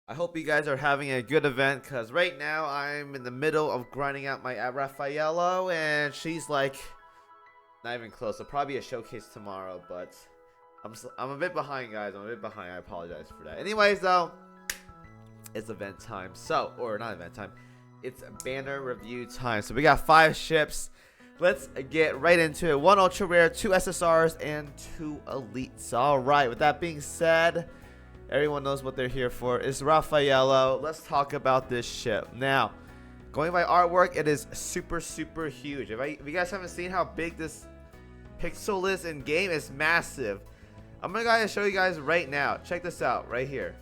I hope you guys are having a good event because right now I'm in the middle of grinding out my Raffaello and she's like not even close. So probably a showcase tomorrow, but I'm a bit behind, guys. I'm a bit behind. I apologize for that. Anyways, though, it's event time. So, or not event time. It's banner review time. So we got 5 ships. Let's get right into it. 1 ultra rare, 2 SSRs, and 2 elites. All right. With that being said, everyone knows what they're here for. It's Raffaello. Let's talk about this ship. Now, going by artwork, it is super huge. If you guys haven't seen how big this pixel is in game, it's massive. I'm gonna show you guys right now. Check this out right here.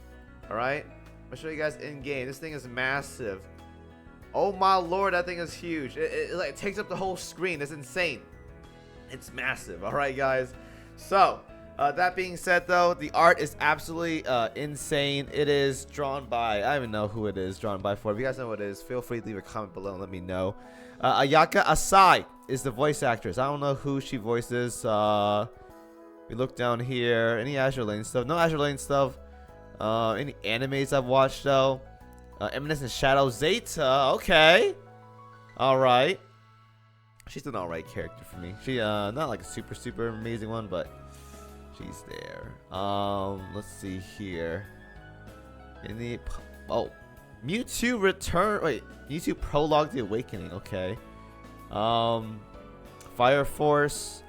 All right, I'm gonna show you guys in game. This thing is massive. Oh my lord, that thing is huge. It like takes up the whole screen. It's insane. It's massive. All right, guys. So that being said, though, the art is absolutely insane. It is drawn by, I don't even know who it is drawn by for. If you guys know what it is, feel free to leave a comment below and let me know. Ayaka Asai is the voice actress. I don't know who she voices. We look down here. Any Azur Lane stuff? No Azur Lane stuff. Any animes I've watched, though? Eminence and Shadow Zeta. Okay. Alright. She's an alright character for me. She, not like a super amazing one, but she's there. Let's see here. Mewtwo Return. Wait, Mewtwo Prologue the Awakening. Okay. Fire Force.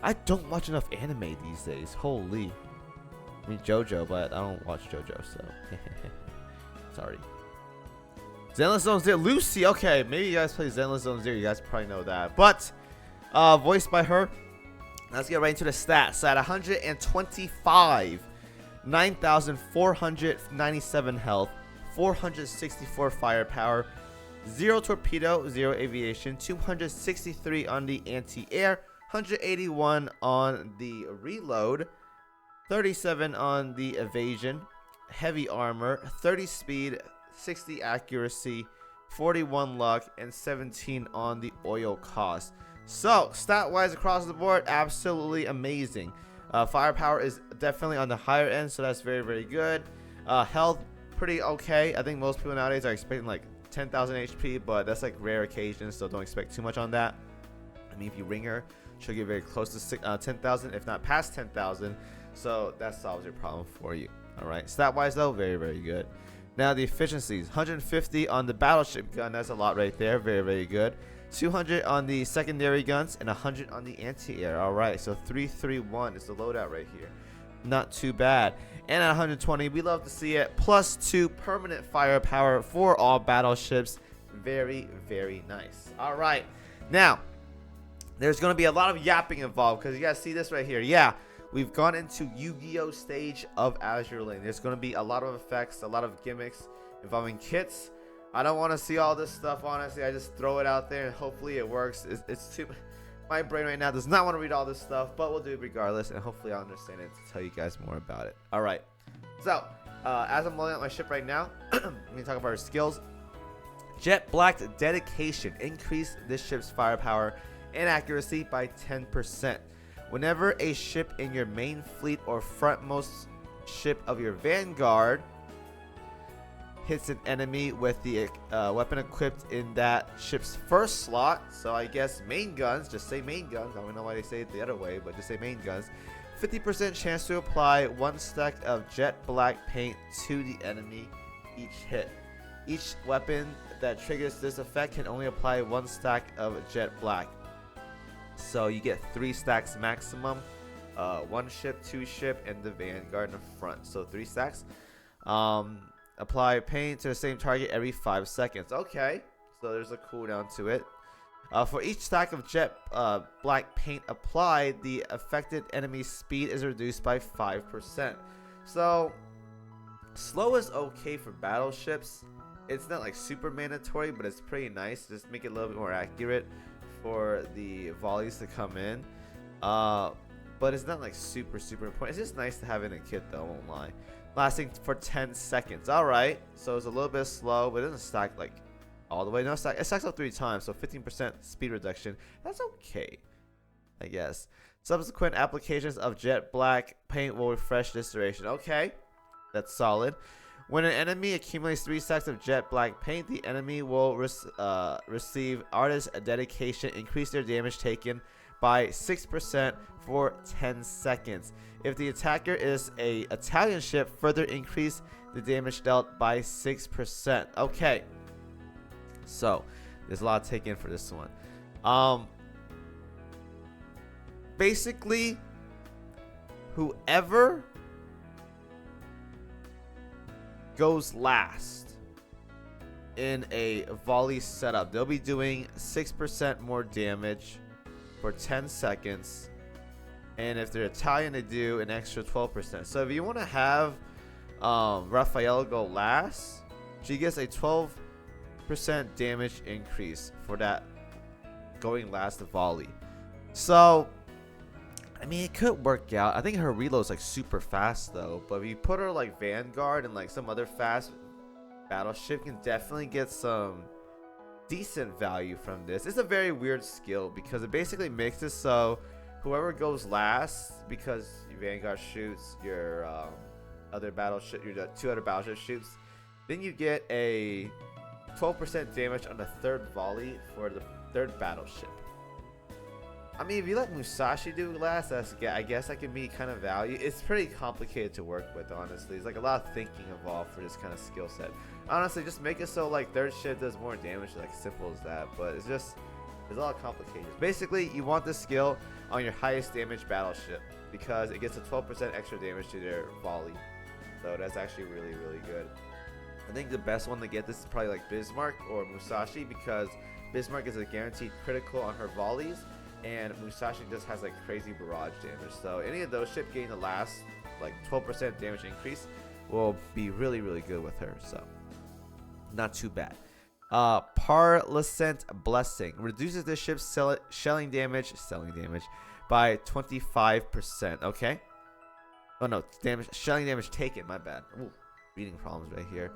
I don't watch enough anime these days. Holy. I mean JoJo, but I don't watch JoJo, so sorry. Zenless Zone Zero. Lucy. Okay, maybe you guys play Zenless Zone Zero. You guys probably know that, but voiced by her. Let's get right into the stats. At 125, 9,497 health, 464 firepower, 0 torpedo, 0 aviation, 263 on the anti-air, 181 on the reload, 37 on the evasion, heavy armor, 30 speed, 60 accuracy, 41 luck, and 17 on the oil cost. So, stat-wise across the board, absolutely amazing. Firepower is definitely on the higher end, so that's very good. Health, pretty okay. I think most people nowadays are expecting like 10,000 HP, but that's like rare occasions, so don't expect too much on that. I mean, if you ring her, she'll get very close to 10,000, if not past 10,000. So that solves your problem for you. All right. Stat-wise, though, very good. Now the efficiencies: 150 on the battleship gun. That's a lot right there. Very good. 200 on the secondary guns and 100 on the anti-air. All right, so 331 is the loadout right here. Not too bad. And at 120, we love to see it. +2 permanent firepower for all battleships. Very nice. All right, now there's going to be a lot of yapping involved because you guys see this right here. Yeah, we've gone into Yu-Gi-Oh stage of Azur Lane. There's going to be a lot of effects, a lot of gimmicks involving kits. I don't want to see all this stuff, honestly. I just throw it out there and hopefully it works. It's too, my brain right now does not want to read all this stuff, but we'll do it regardless, and hopefully I'll understand it to tell you guys more about it. All right. So, as I'm loading up my ship right now, let me talk about our skills. Jet Black Dedication. Increase this ship's firepower and accuracy by 10%. Whenever a ship in your main fleet or frontmost ship of your vanguard hits an enemy with the weapon equipped in that ship's first slot, so I guess main guns, just say main guns, I don't know why they say it the other way, but just say main guns, 50% chance to apply 1 stack of jet black paint to the enemy each hit. Each weapon that triggers this effect can only apply 1 stack of jet black, so you get 3 stacks maximum. 1 ship, 2 ship, and the vanguard in the front, so 3 stacks. Apply paint to the same target every 5 seconds. Okay, so there's a cooldown to it. For each stack of jet black paint applied, the affected enemy's speed is reduced by 5%. So, slow is okay for battleships. It's not like super mandatory, but it's pretty nice. Just make it a little bit more accurate for the volleys to come in. But it's not like super important. It's just nice to have in a kit, though, I won't lie. Lasting for 10 seconds. Alright, so it's a little bit slow, but it doesn't stack like all the way. No, it stacks up 3 times, so 15% speed reduction. That's okay, I guess. Subsequent applications of jet black paint will refresh this duration. Okay, that's solid. When an enemy accumulates 3 stacks of jet black paint, the enemy will receive artist dedication, increase their damage taken by 6% for 10 seconds. If the attacker is a Italian ship, further increase the damage dealt by 6%. Okay, so there's a lot to take in for this one. Basically, whoever goes last in a volley setup, they'll be doing 6% more damage for 10 seconds. And if they're Italian, they do an extra 12%. So if you want to have Raffaello go last, she gets a 12% damage increase for that going last volley. So I mean, it could work out. I think her reload's like super fast though. But if you put her like Vanguard and like some other fast battleship, can definitely get some decent value from this. It's a very weird skill because it basically makes it so whoever goes last, because Vanguard shoots your other battleship, your 2 other battleship shoots, then you get a 12% damage on the 3rd volley for the 3rd battleship. I mean, if you let Musashi do last, I guess that can be kind of value. It's pretty complicated to work with, honestly. It's like a lot of thinking involved for this kind of skill set. Honestly, just make it so like 3rd ship does more damage, like simple as that. But it's just, there's a lot of complications. Basically, you want this skill on your highest damage battleship because it gets a 12% extra damage to their volley. So that's actually really, really good. I think the best one to get this is probably like Bismarck or Musashi, because Bismarck is a guaranteed critical on her volleys, and Musashi just has like crazy barrage damage. So any of those ships getting the last like 12% damage increase will be really, really good with her. So not too bad. Parlisent Blessing reduces the ship's shelling damage by 25%. Okay. Oh no, shelling damage taken. My bad. Ooh, reading problems right here.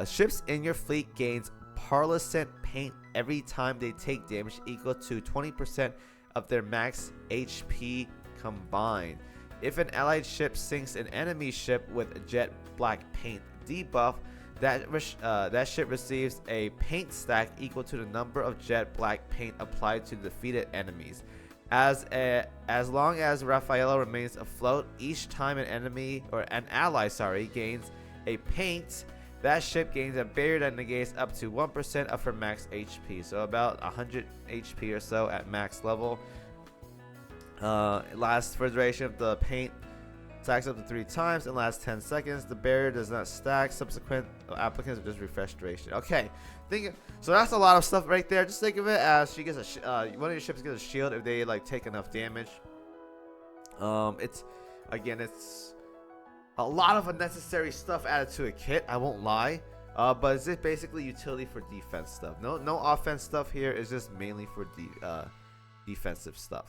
Ships in your fleet gains Parlisent paint every time they take damage equal to 20% of their max HP combined. If an allied ship sinks an enemy ship with jet black paint debuff, that ship receives a paint stack equal to the number of jet black paint applied to defeated enemies. As long as Raffaello remains afloat, each time an enemy or an ally, gains a paint, that ship gains a barrier that negates up to 1% of her max HP. So about 100 HP or so at max level. Lasts for the duration of the paint stacks up to 3 times and lasts 10 seconds. The barrier does not stack. Subsequent applicants will just refresh duration. Okay, so that's a lot of stuff right there. Just think of it as she gets one of your ships gets a shield if they like take enough damage. It's a lot of unnecessary stuff added to a kit. I won't lie. But it's just basically utility for defense stuff. No offense stuff here. It's just mainly for defensive stuff.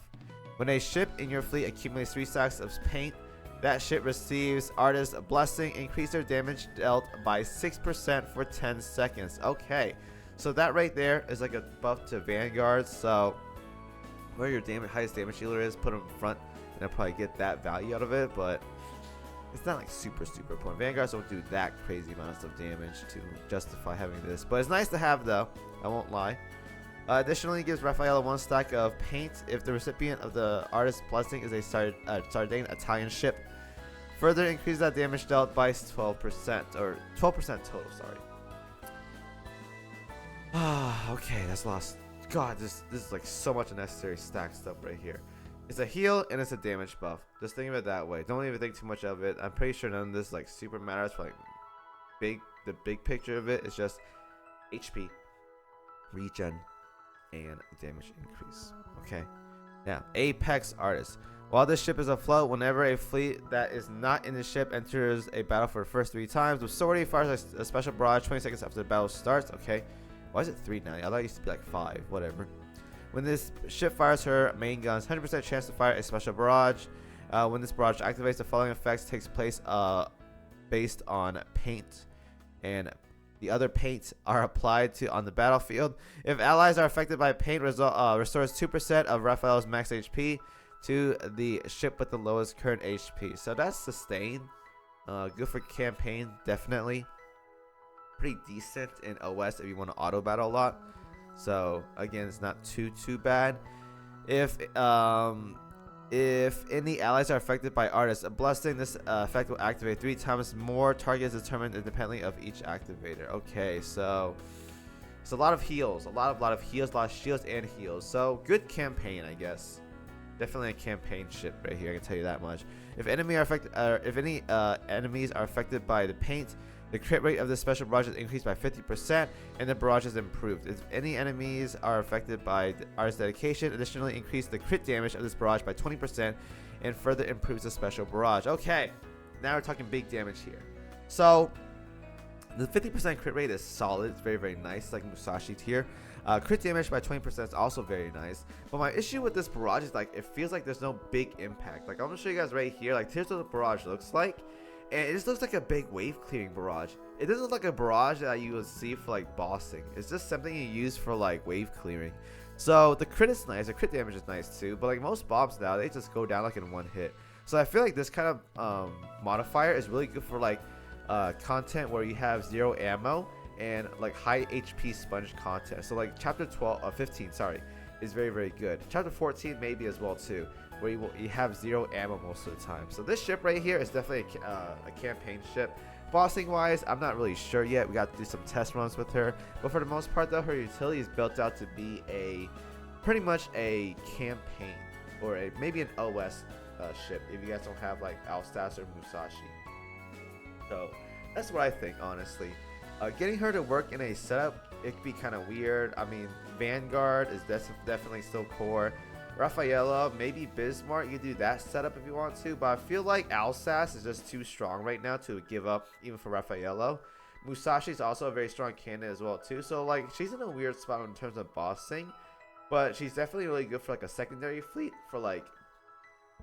When a ship in your fleet accumulates 3 stacks of paint, that ship receives Artist's Blessing, increase their damage dealt by 6% for 10 seconds. Okay, so that right there is like a buff to Vanguard. So where your highest damage dealer is, put them in front, and I'll probably get that value out of it. But it's not like super important. Vanguards don't do that crazy amounts of damage to justify having this, but it's nice to have though. I won't lie. Additionally, it gives Raffaello 1 stack of paint if the recipient of the Artist's Blessing is a Sardine Italian ship. Further increase that damage dealt by 12%, or 12% total. Sorry. Okay, that's lost. God, this is like so much unnecessary stack stuff right here. It's a heal and it's a damage buff. Just think of it that way. Don't even think too much of it. I'm pretty sure none of this like super matters for like the big picture of it. It's just HP, regen, and damage increase. Okay. Now, Apex Artist. While this ship is afloat, whenever a fleet that is not in the ship enters a battle for the first 3 times, the sortie fires a special barrage 20 seconds after the battle starts. Okay. Why is it 3 now? I thought it used to be like 5. Whatever. When this ship fires her main guns, 100% chance to fire a special barrage. When this barrage activates, the following effects takes place based on paint, and the other paints are applied to on the battlefield. If allies are affected by paint, restores 2% of Raffaello's max HP to the ship with the lowest current HP. So that's sustain. Good for campaign, definitely. Pretty decent in OS if you want to auto battle a lot. So again, it's not too bad. If any allies are affected by artists, a blessing, this effect will activate 3 times more targets determined independently of each activator. Okay, so it's a lot of heals, a lot of heals, a lot of shields and heals. So good campaign, I guess. Definitely a campaign ship right here. I can tell you that much. If enemy are affected, if any enemies are affected by the paint, the crit rate of the special barrage is increased by 50%, and the barrage is improved. If any enemies are affected by the artist's dedication, additionally increase the crit damage of this barrage by 20%, and further improves the special barrage. Okay, now we're talking big damage here. So the 50% crit rate is solid. It's very nice, like Musashi tier. Crit damage by 20% is also very nice. But my issue with this barrage is like it feels like there's no big impact. Like I'm gonna show you guys right here. Like here's what the barrage looks like. And it just looks like a big wave clearing barrage. It doesn't look like a barrage that you would see for like bossing. It's just something you use for like wave clearing. So the crit is nice. The crit damage is nice too. But like most bombs now, they just go down like in one hit. So I feel like this kind of modifier is really good for like content where you have 0 ammo and like high HP sponge content. So like chapter 15, sorry, is very good. Chapter 14 maybe as well too, where you have 0 ammo most of the time. So this ship right here is definitely a campaign ship. Bossing wise, I'm not really sure yet. We got to do some test runs with her, but for the most part though, her utility is built out to be pretty much a campaign or maybe an OS ship if you guys don't have like Alstas or Musashi. So that's what I think, honestly. Getting her to work in a setup, it could be kind of weird. I mean, Vanguard is definitely still core. Raffaello, maybe Bismarck, you can do that setup if you want to, but I feel like Alsace is just too strong right now to give up even for Raffaello. Musashi is also a very strong candidate as well too, so like she's in a weird spot in terms of bossing, but she's definitely really good for like a secondary fleet for like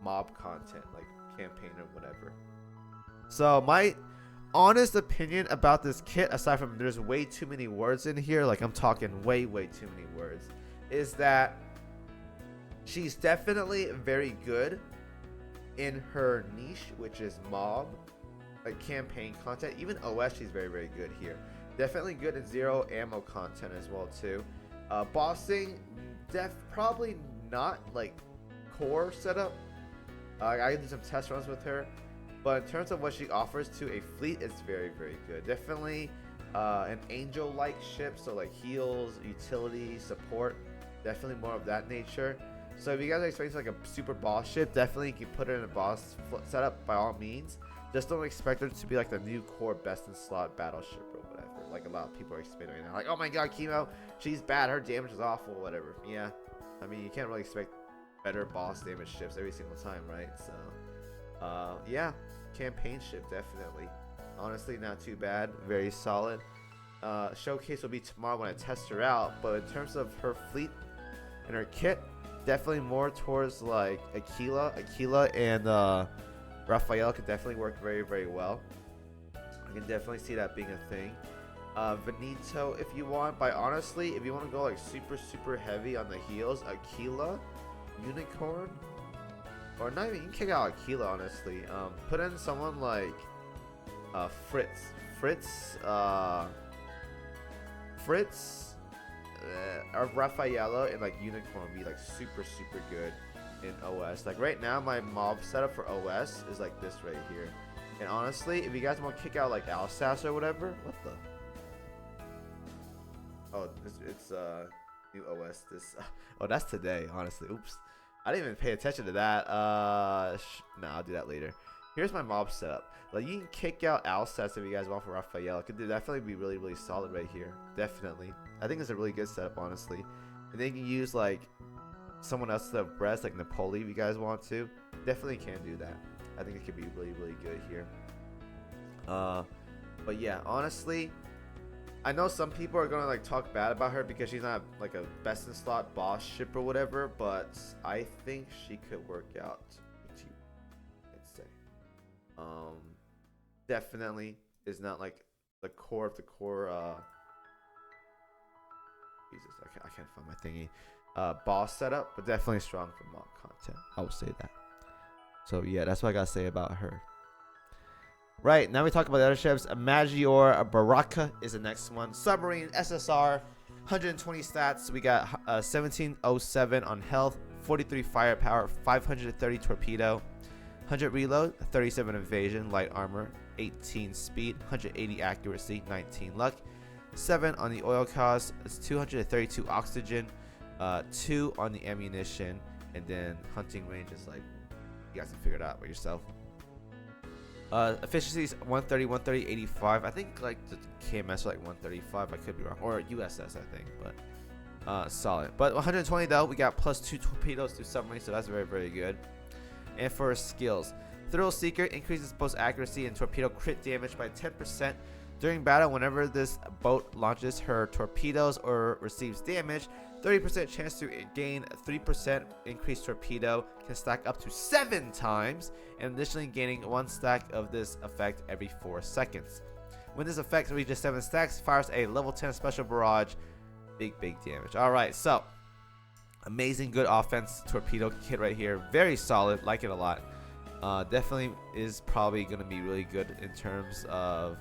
mob content, like campaign or whatever. So my honest opinion about this kit, aside from there's way too many words in here, like I'm talking way too many words, is that she's definitely very good in her niche, which is mob, like campaign content. Even OS, she's very good here. Definitely good in 0 ammo content as well too. Bossing, probably not like core setup. I can do some test runs with her, but in terms of what she offers to a fleet, it's very good. Definitely an angel-like ship, so like heals, utility, support, definitely more of that nature. So if you guys are expecting like a super boss ship, definitely you can put her in a boss setup by all means. Just don't expect her to be like the new core best in slot battleship or whatever. Like a lot of people are expecting right now. Like, oh my god, Kimo, she's bad, her damage is awful, whatever. Yeah, I mean, you can't really expect better boss damage ships every single time, right? So, yeah, campaign ship, definitely. Honestly, not too bad, very solid. Showcase will be tomorrow when I test her out, but in terms of her fleet and her kit, definitely more towards like Aquila and Raphael could definitely work very well. I can definitely see that being a thing. Venito if you want, but honestly, if you want to go like super heavy on the heals, Aquila, Unicorn, or not even, you can kick out Aquila honestly. Put in someone like Fritz, or Raffaello and like Unicorn would be like super good in OS. Like right now, my mob setup for OS is like this right here. And honestly, if you guys want to kick out like Alsace or whatever, what the? Oh, it's new OS. Oh, that's today. Honestly, oops, I didn't even pay attention to that. Nah, I'll do that later. Here's my mob setup. Like you can kick out Alsace if you guys want for Raphael. It could definitely be really solid right here. Definitely, I think it's a really good setup honestly. And then you can use like someone else to breast like Napoli if you guys want to. Definitely can do that. I think it could be really good here. But yeah, honestly, I know some people are gonna like talk bad about her because she's not like a best in slot boss ship or whatever, but I think she could work out with you, I'd say. Definitely is not like the core of the core. Jesus, I can't find my thingy. Boss setup, but definitely strong for mob content. I will say that. So yeah, that's what I gotta say about her. Right, now we talk about the other ships. Maggiore Baracca is the next one. Submarine, SSR, 120 stats. We got 1707 on health, 43 firepower, 530 torpedo, 100 reload, 37 evasion, light armor, 18 speed, 180 accuracy, 19 luck, 7 on the oil cost, it's 232 oxygen, 2 on the ammunition, and then hunting range is like, you guys can figure it out by yourself. Efficiencies 130, 130, 85. I think like the KMS are like 135. I could be wrong, or USS I think, but solid. But 120 though, we got +2 torpedoes to submarine, so that's very, very good. And for skills, Thrill Seeker increases both accuracy and torpedo crit damage by 10% during battle. Whenever this boat launches her torpedoes or receives damage, 30% chance to gain 3% increased torpedo can stack up to 7 times, and additionally gaining 1 stack of this effect every 4 seconds. When this effect reaches 7 stacks, fires a level 10 special barrage. Big damage. Alright, so amazing, good offense torpedo kit right here. Very solid, like it a lot. Definitely is probably going to be really good in terms of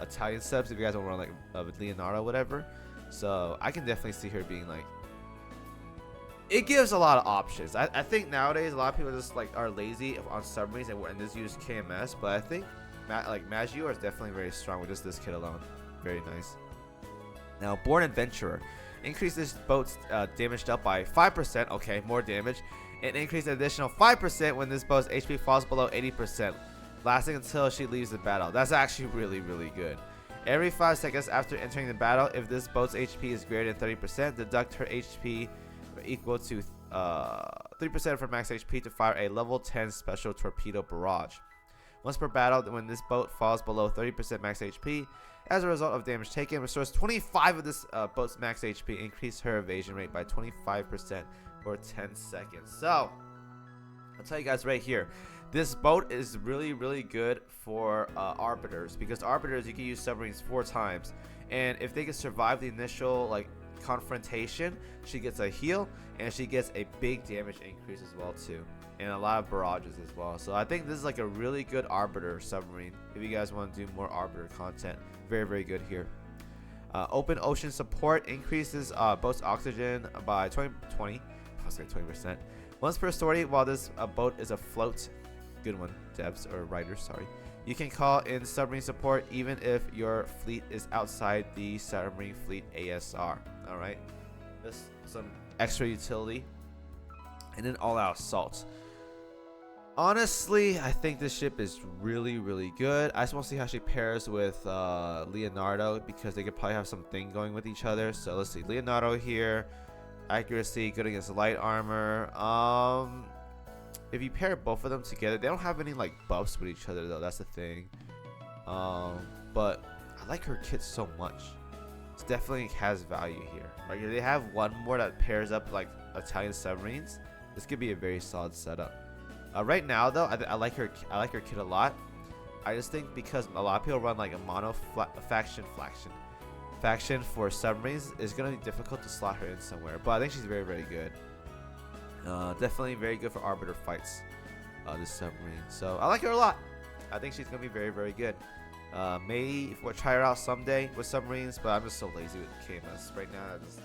Italian subs if you guys want to run like Leonardo or whatever. So I can definitely see her being like, it gives a lot of options. I think nowadays a lot of people just like are lazy on submarines and just use KMS, but I think like Maggiore is definitely very strong with just this kit alone. Very nice. Now, Born Adventurer increases boat's damage dealt by 5%. Okay, more damage. And increase an additional 5% when this boat's HP falls below 80%, lasting until she leaves the battle. That's actually really, really good. Every 5 seconds after entering the battle, if this boat's HP is greater than 30%, deduct her HP equal to 3% from max HP to fire a level 10 special torpedo barrage. Once per battle, when this boat falls below 30% max HP, as a result of damage taken, restores 25 of this boat's max HP, increase her evasion rate by 25% for 10 seconds. So, I'll tell you guys right here, this boat is really, really good for arbiters, because arbiters, you can use submarines 4 times, and if they can survive the initial like confrontation, she gets a heal and she gets a big damage increase as well too, and a lot of barrages as well. So I think this is like a really good arbiter submarine if you guys want to do more arbiter content. Very, very good here. Open ocean support increases boat's oxygen by 20%. Once per story while this boat is afloat. Good one, devs or writers, sorry. You can call in submarine support even if your fleet is outside the submarine fleet ASR. Alright, just some extra utility. And then all-out assault. Honestly, I think this ship is really, really good. I just want to see how she pairs with Leonardo, because they could probably have something going with each other. So let's see, Leonardo here. Accuracy, good against light armor. If you pair both of them together, they don't have any like buffs with each other though. That's the thing. But I like her kit so much. It definitely has value here. Right, they have one more that pairs up like Italian submarines. This could be a very solid setup. Right now though, I like her. I like her kit a lot. I just think because a lot of people run like a mono faction for submarines, is gonna be difficult to slot her in somewhere. But I think she's very, very good. Definitely very good for arbiter fights, this submarine. So I like her a lot. I think she's gonna be very, very good. Maybe we'll try her out someday with submarines, but I'm just so lazy with KMS right now. I just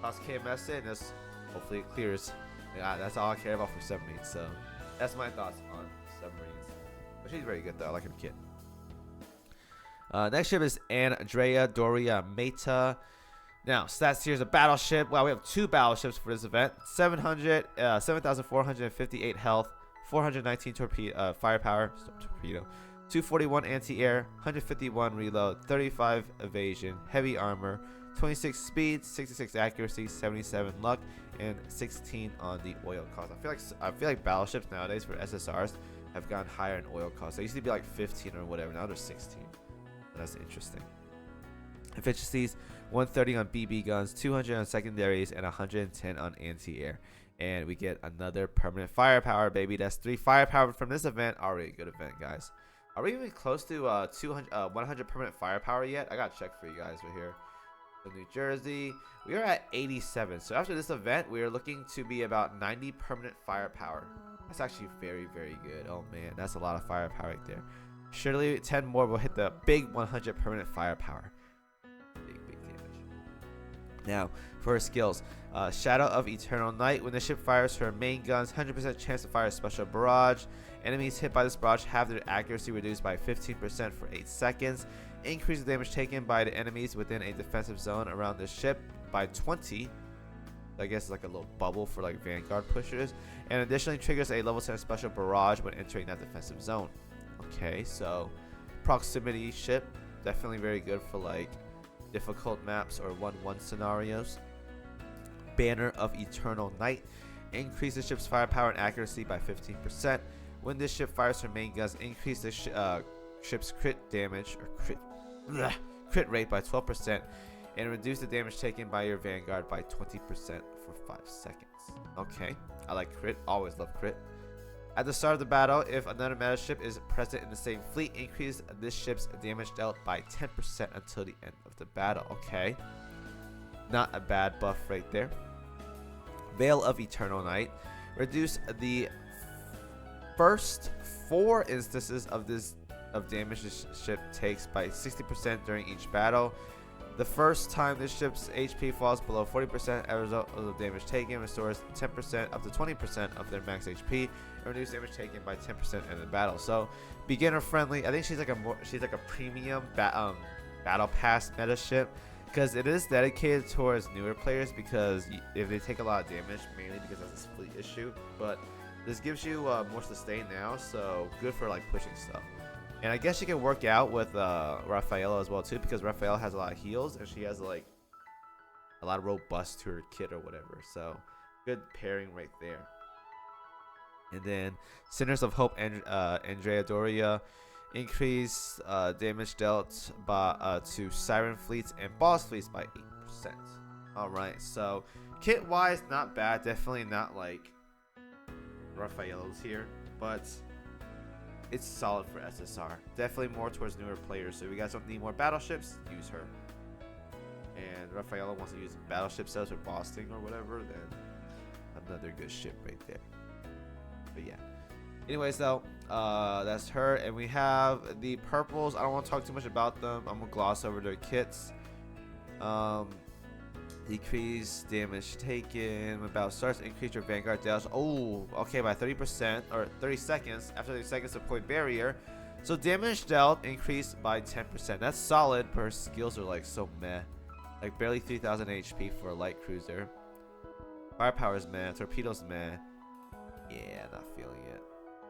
toss KMS in, and just hopefully it clears. Yeah, that's all I care about for submarines. So that's my thoughts on submarines. But she's very good though. I like her kit. Next ship is Andrea, Doria, Meta. Now, stats here is a battleship. Wow, we have 2 battleships for this event. 7,458 health, 419 firepower, torpedo, 241 anti-air, 151 reload, 35 evasion, heavy armor, 26 speed, 66 accuracy, 77 luck, and 16 on the oil cost. I feel like battleships nowadays for SSRs have gone higher in oil cost. They used to be like 15 or whatever. Now they're 16. That's interesting. Efficiencies 130 on BB guns, 200 on secondaries, and 110 on anti-air. And we get another permanent firepower, baby. That's 3 firepower from this event. Already a good event, guys. Are we even close to 100 permanent firepower yet? I gotta check for you guys right here. So New Jersey, we are at 87. So after this event, we are looking to be about 90 permanent firepower. That's actually very, very good. Oh man, that's a lot of firepower right there. Surely 10 more will hit the big 100 permanent firepower. Big damage. Now, for her skills. Shadow of Eternal Night. When the ship fires her main guns, 100% chance to fire a special barrage. Enemies hit by this barrage have their accuracy reduced by 15% for 8 seconds. Increase the damage taken by the enemies within a defensive zone around the ship by 20. I guess it's like a little bubble for like Vanguard pushers. And additionally triggers a level 10 special barrage when entering that defensive zone. Okay, so proximity ship. Definitely very good for like difficult maps or 1-1 scenarios. Banner of Eternal Night. Increase the ship's firepower and accuracy by 15%. When this ship fires her main guns, increase the ship's crit damage or crit rate by 12%, and reduce the damage taken by your Vanguard by 20% for 5 seconds. Okay, I like crit. Always love crit. At the start of the battle, if another meta ship is present in the same fleet, increase this ship's damage dealt by 10% until the end of the battle. Okay, not a bad buff right there. Veil of Eternal Night. Reduce the first 4 instances of damage this ship takes by 60% during each battle. The first time this ship's HP falls below 40% as a result of the damage taken, restores 10% up to 20% of their max HP, and reduce damage taken by 10% in the battle. So beginner friendly. I think she's like a premium battle pass meta ship, because it is dedicated towards newer players, because if they take a lot of damage, mainly because of this fleet issue, but this gives you more sustain now, so good for like pushing stuff. And I guess you can work out with Raffaello as well too, because Raffaello has a lot of heals and she has like a lot of robust to her kit or whatever. So good pairing right there. And then Sinners of Hope and Andrea Doria. Increase damage dealt by to Siren fleets and boss fleets by 8%. Alright, so kit wise, not bad. Definitely not like Raffaello's here, but it's solid for SSR. Definitely more towards newer players. So if you guys don't need more battleships, use her. And Raffaello wants to use battleship sets or bossing or whatever, then another good ship right there. But yeah. Anyways, though, that's her. And we have the purples. I don't want to talk too much about them. I'm going to gloss over their kits. Decrease damage taken when battle starts. Increase your Vanguard damage. Oh, okay, by 30% or 30 seconds. After 30 seconds of point barrier. So damage dealt increased by 10%. That's solid, but her skills are like so meh. Like barely 3,000 HP for a light cruiser. Firepower is meh. Torpedoes meh. Yeah, not feeling it.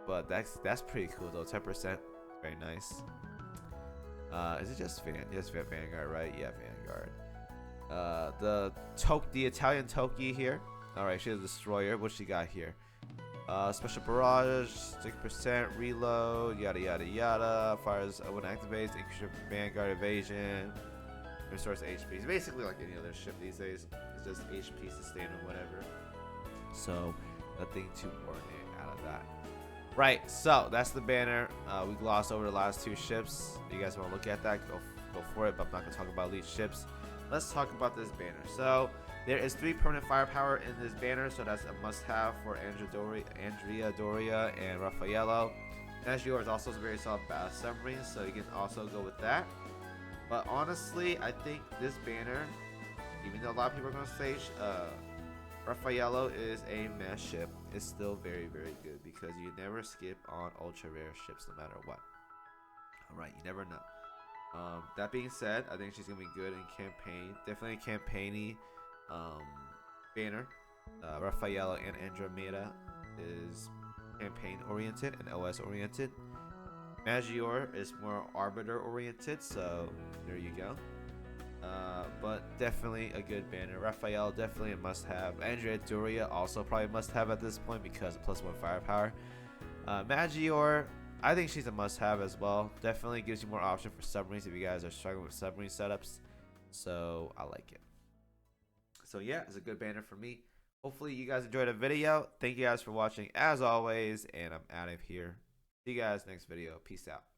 But that's pretty cool though. 10%, very nice. Is it just Vanguard, right? Yeah, Vanguard. The Italian Toki here. All right, she has a destroyer. What she got here? Special barrage, 6% reload, yada yada yada. Fires when activates, increase your Vanguard evasion, restores HP. It's basically like any other ship these days. It's just HP sustain or whatever. So nothing too ornate out of that. Right, so that's the banner. We glossed over the last 2 ships. If you guys want to look at that, go for it, but I'm not going to talk about elite ships. Let's talk about this banner. So there is 3 permanent firepower in this banner, so that's a must-have for Andrea Doria and Raffaello. Maggiore is also a very solid battle submarine, so you can also go with that. But honestly, I think this banner, even though a lot of people are going to say Raffaello is a mess ship, is still very, very good, because you never skip on ultra rare ships no matter what. Alright, you never know. That being said, I think she's going to be good in campaign. Definitely a campaign-y banner. Raffaello and Andromeda is campaign-oriented and OS-oriented. Maggiore is more Arbiter-oriented, so there you go. But definitely a good banner. Raffaello, definitely a must-have. Andrea Doria, also probably a must-have at this point because of +1 firepower. Maggiore, I think she's a must-have as well. Definitely gives you more option for submarines if you guys are struggling with submarine setups. So I like it. So yeah, it's a good banner for me. Hopefully you guys enjoyed the video. Thank you guys for watching as always, and I'm out of here. See you guys next video. Peace out.